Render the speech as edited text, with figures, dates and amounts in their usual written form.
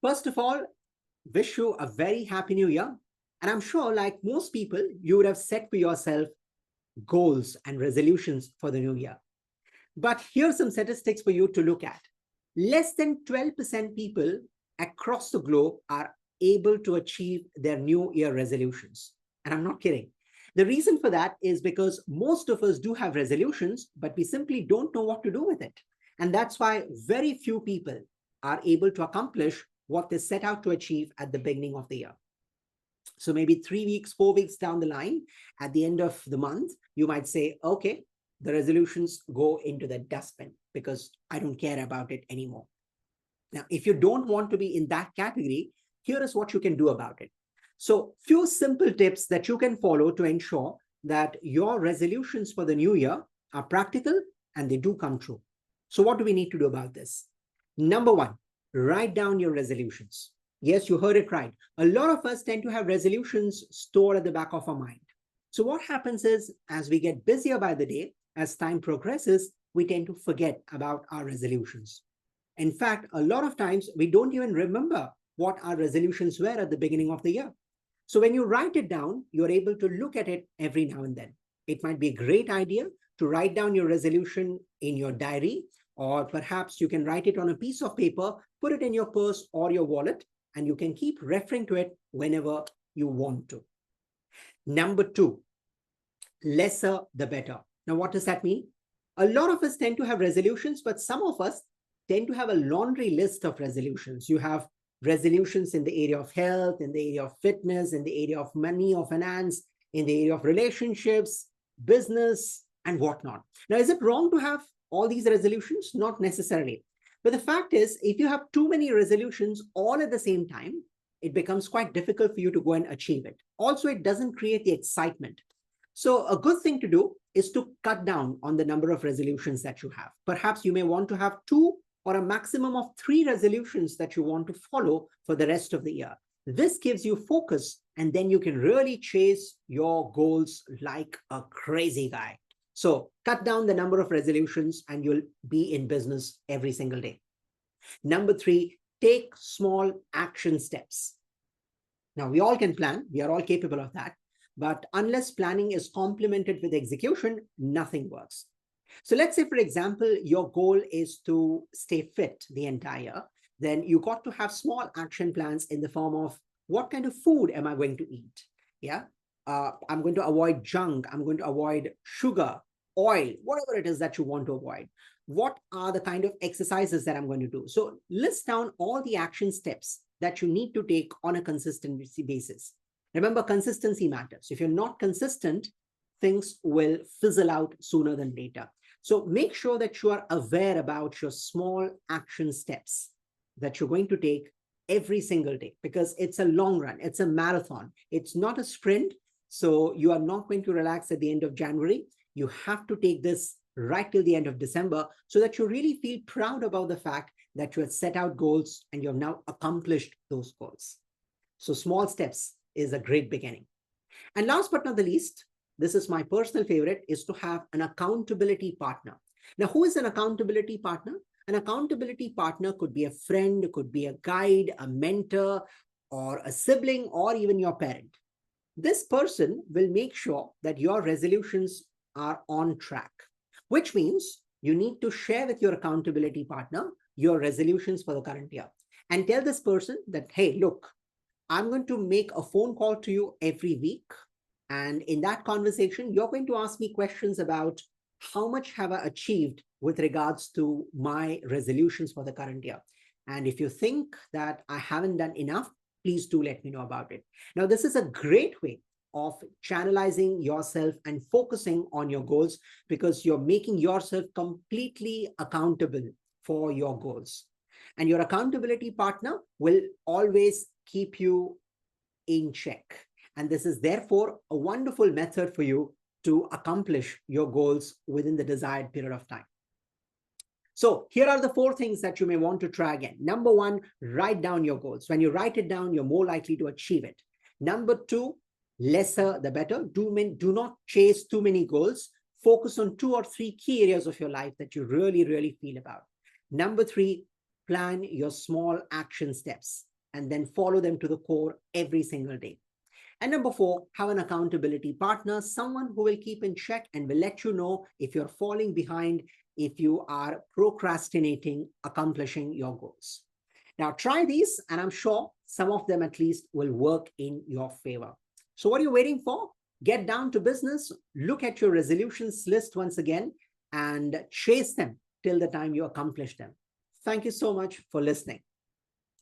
First of all, wish you a very happy new year. And I'm sure, like most people, you would have set for yourself goals and resolutions for the new year. But here's some statistics for you to look at. Less than 12% people across the globe are able to achieve their new year resolutions. And I'm not kidding. The reason for that is because most of us do have resolutions, but we simply don't know what to do with it. And that's why very few people are able to accomplish what they set out to achieve at the beginning of the year. So maybe 3 weeks, 4 weeks down the line, at the end of the month, you might say, okay, the resolutions go into the dustbin because I don't care about it anymore. Now, if you don't want to be in that category, here is what you can do about it. So few simple tips that you can follow to ensure that your resolutions for the new year are practical and they do come true. So what do we need to do about this? Number one, write down your resolutions. Yes, you heard it right. A lot of us tend to have resolutions stored at the back of our mind. So what happens is, as we get busier by the day, as time progresses, we tend to forget about our resolutions. In fact, a lot of times we don't even remember what our resolutions were at the beginning of the year. So when you write it down, you're able to look at it every now and then. It might be a great idea to write down your resolution in your diary, or perhaps you can write it on a piece of paper, put it in your purse or your wallet, and you can keep referring to it whenever you want to. Number two, lesser the better. Now, what does that mean? A lot of us tend to have resolutions, but some of us tend to have a laundry list of resolutions. You have resolutions in the area of health, in the area of fitness, in the area of money or finance, in the area of relationships, business, and whatnot. Now, is it wrong to have all these resolutions? Not necessarily. But the fact is, if you have too many resolutions all at the same time, it becomes quite difficult for you to go and achieve it. Also, it doesn't create the excitement. So a good thing to do is to cut down on the number of resolutions that you have. Perhaps you may want to have 2 or a maximum of 3 resolutions that you want to follow for the rest of the year. This gives you focus, and then you can really chase your goals like a crazy guy. So cut down the number of resolutions and you'll be in business every single day. Number 3, take small action steps. Now, we all can plan. We are all capable of that. But unless planning is complemented with execution, nothing works. So let's say, for example, your goal is to stay fit the entire year. Then you got to have small action plans in the form of what kind of food am I going to eat? Yeah, I'm going to avoid junk. I'm going to avoid sugar, oil, whatever it is that you want to avoid. What are the kind of exercises that I'm going to do? So list down all the action steps that you need to take on a consistency basis. Remember, consistency matters. If you're not consistent, things will fizzle out sooner than later. So make sure that you are aware about your small action steps that you're going to take every single day, because it's a long run. It's a marathon. It's not a sprint. So you are not going to relax at the end of January. You have to take this right till the end of December so that you really feel proud about the fact that you have set out goals and you have now accomplished those goals. So small steps is a great beginning. And last but not the least, this is my personal favorite, is to have an accountability partner. Now, who is an accountability partner? An accountability partner could be a friend, could be a guide, a mentor, or a sibling, or even your parent. This person will make sure that your resolutions are on track, which means you need to share with your accountability partner your resolutions for the current year and tell this person that, hey, look, I'm going to make a phone call to you every week. And in that conversation, you're going to ask me questions about how much have I achieved with regards to my resolutions for the current year. And if you think that I haven't done enough, please do let me know about it. Now, this is a great way of channelizing yourself and focusing on your goals, because you're making yourself completely accountable for your goals. And your accountability partner will always keep you in check. And this is therefore a wonderful method for you to accomplish your goals within the desired period of time. So here are the 4 things that you may want to try again. Number 1, write down your goals. When you write it down, you're more likely to achieve it. Number 2, lesser the better. Do not chase too many goals. Focus on 2 or 3 key areas of your life that you really, really feel about. Number 3, plan your small action steps. and then follow them to the core every single day. And number 4, have an accountability partner, someone who will keep in check and will let you know if you're falling behind, if you are procrastinating accomplishing your goals. Now try these, and I'm sure some of them at least will work in your favor. So what are you waiting for? Get down to business, look at your resolutions list once again, and chase them till the time you accomplish them. Thank you so much for listening.